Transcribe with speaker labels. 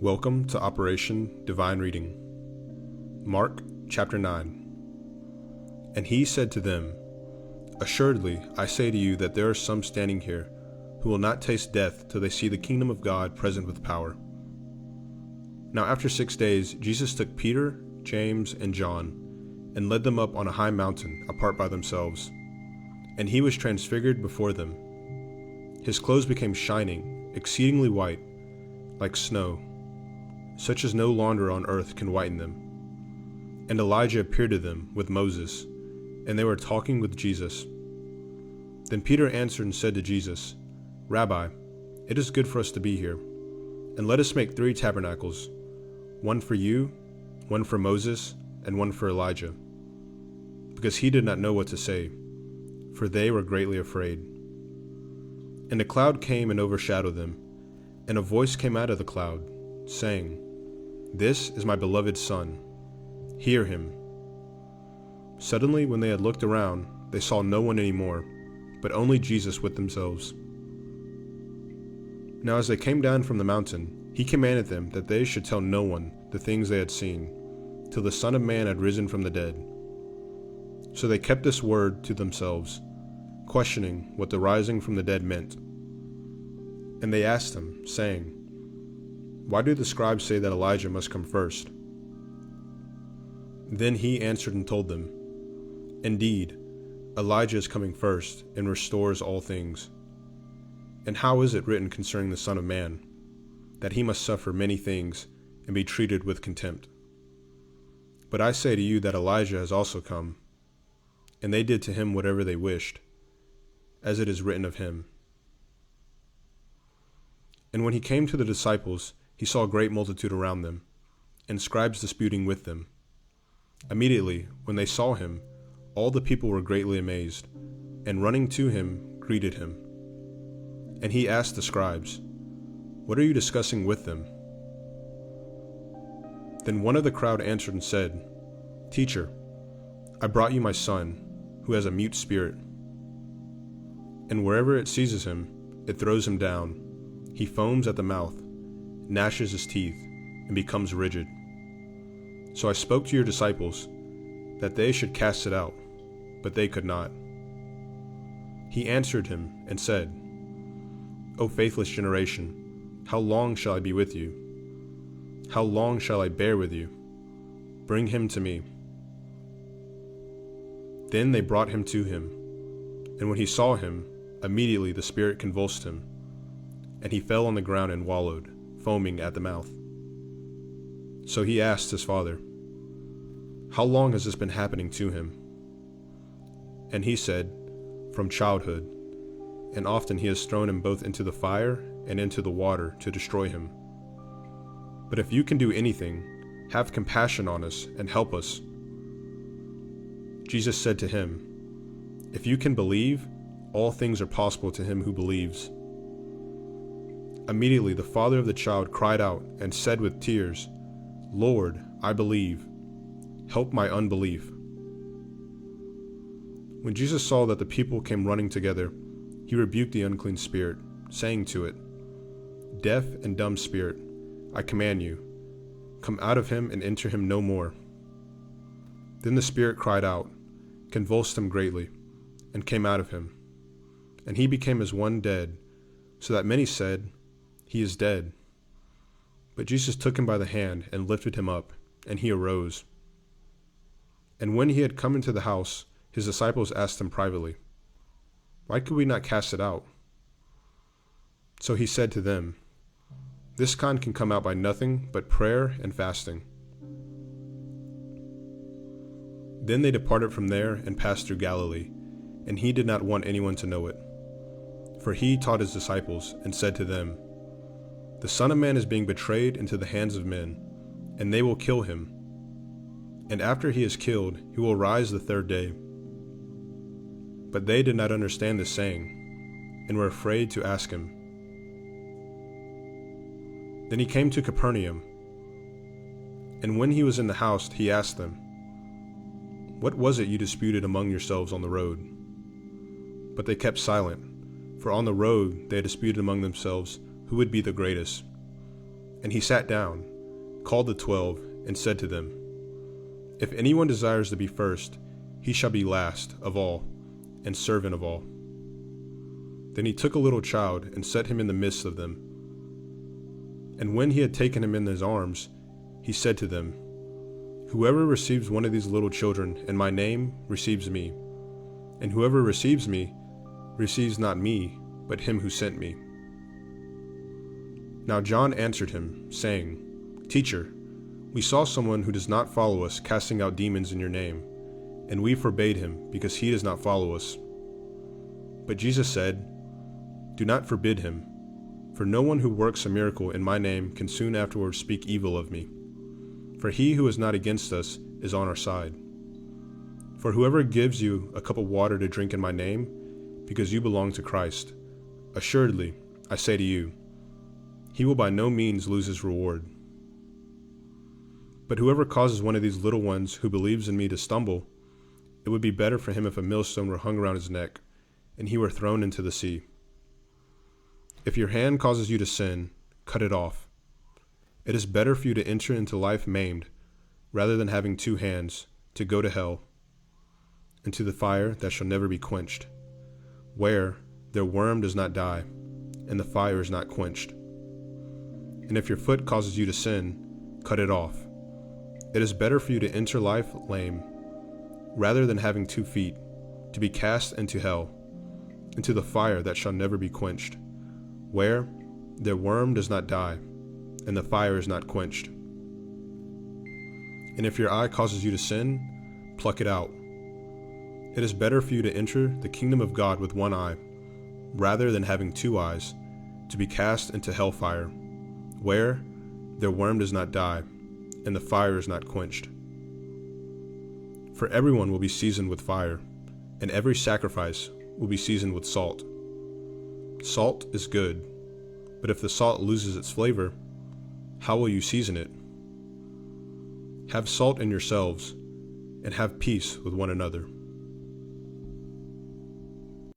Speaker 1: Welcome to Operation Divine Reading. Mark chapter 9. And he said to them, Assuredly, I say to you that there are some standing here who will not taste death till they see the kingdom of God present with power. Now after 6 days, Jesus took Peter, James, and John, and led them up on a high mountain apart by themselves. And he was transfigured before them. His clothes became shining, exceedingly white, like snow, such as no launder on earth can whiten them. And Elijah appeared to them with Moses, and they were talking with Jesus. Then Peter answered and said to Jesus, Rabbi, it is good for us to be here, and let us make 3 tabernacles, one for you, one for Moses, and one for Elijah. Because he did not know what to say, for they were greatly afraid. And a cloud came and overshadowed them, and a voice came out of the cloud, saying, This is my beloved Son. Hear him. Suddenly, when they had looked around, they saw no one any more, but only Jesus with themselves. Now as they came down from the mountain, he commanded them that they should tell no one the things they had seen, till the Son of Man had risen from the dead. So they kept this word to themselves, questioning what the rising from the dead meant. And they asked him, saying, Why do the scribes say that Elijah must come first? Then he answered and told them, Indeed, Elijah is coming first and restores all things. And how is it written concerning the Son of Man, that he must suffer many things and be treated with contempt? But I say to you that Elijah has also come, and they did to him whatever they wished, as it is written of him. And when he came to the disciples, he saw a great multitude around them, and scribes disputing with them. Immediately, when they saw him, all the people were greatly amazed, and running to him, greeted him. And he asked the scribes, What are you discussing with them? Then one of the crowd answered and said, Teacher, I brought you my son, who has a mute spirit. And wherever it seizes him, it throws him down. He foams at the mouth, gnashes his teeth, and becomes rigid. So I spoke to your disciples, that they should cast it out, but they could not. He answered him and said, O faithless generation, how long shall I be with you? How long shall I bear with you? Bring him to me. Then they brought him to him, and when he saw him, immediately the spirit convulsed him, and he fell on the ground and wallowed, foaming at the mouth. So he asked his father, How long has this been happening to him? And he said, From childhood, and often he has thrown him both into the fire and into the water to destroy him. But if you can do anything, have compassion on us and help us. Jesus said to him, If you can believe, all things are possible to him who believes. Immediately the father of the child cried out and said with tears, Lord, I believe. Help my unbelief. When Jesus saw that the people came running together, he rebuked the unclean spirit, saying to it, Deaf and dumb spirit, I command you, come out of him and enter him no more. Then the spirit cried out, convulsed him greatly, and came out of him. And he became as one dead, so that many said, He is dead. But Jesus took him by the hand and lifted him up, and he arose. And when he had come into the house, his disciples asked him privately, Why could we not cast it out? So he said to them, This kind can come out by nothing but prayer and fasting. Then they departed from there and passed through Galilee, and he did not want anyone to know it. For he taught his disciples and said to them, The Son of Man is being betrayed into the hands of men, and they will kill him. And after he is killed, he will rise the 3rd day. But they did not understand this saying, and were afraid to ask him. Then he came to Capernaum, and when he was in the house, he asked them, What was it you disputed among yourselves on the road? But they kept silent, for on the road they had disputed among themselves who would be the greatest. And he sat down, called the 12, and said to them, If anyone desires to be first, he shall be last of all, and servant of all. Then he took a little child, and set him in the midst of them. And when he had taken him in his arms, he said to them, Whoever receives one of these little children in my name receives me, and whoever receives me receives not me, but him who sent me. Now John answered him, saying, Teacher, we saw someone who does not follow us casting out demons in your name, and we forbade him, because he does not follow us. But Jesus said, Do not forbid him, for no one who works a miracle in my name can soon afterwards speak evil of me. For he who is not against us is on our side. For whoever gives you a cup of water to drink in my name, because you belong to Christ, assuredly, I say to you, he will by no means lose his reward. But whoever causes one of these little ones who believes in me to stumble, it would be better for him if a millstone were hung around his neck, and he were thrown into the sea. If your hand causes you to sin, cut it off. It is better for you to enter into life maimed, rather than having two hands, to go to hell, into the fire that shall never be quenched, where their worm does not die, and the fire is not quenched. And if your foot causes you to sin, cut it off. It is better for you to enter life lame, rather than having 2 feet, to be cast into hell, into the fire that shall never be quenched, where their worm does not die, and the fire is not quenched. And if your eye causes you to sin, pluck it out. It is better for you to enter the kingdom of God with 1 eye, rather than having 2 eyes, to be cast into hellfire, where their worm does not die, and the fire is not quenched. For everyone will be seasoned with fire, and every sacrifice will be seasoned with salt. Salt is good, but if the salt loses its flavor, how will you season it? Have salt in yourselves, and have peace with one another.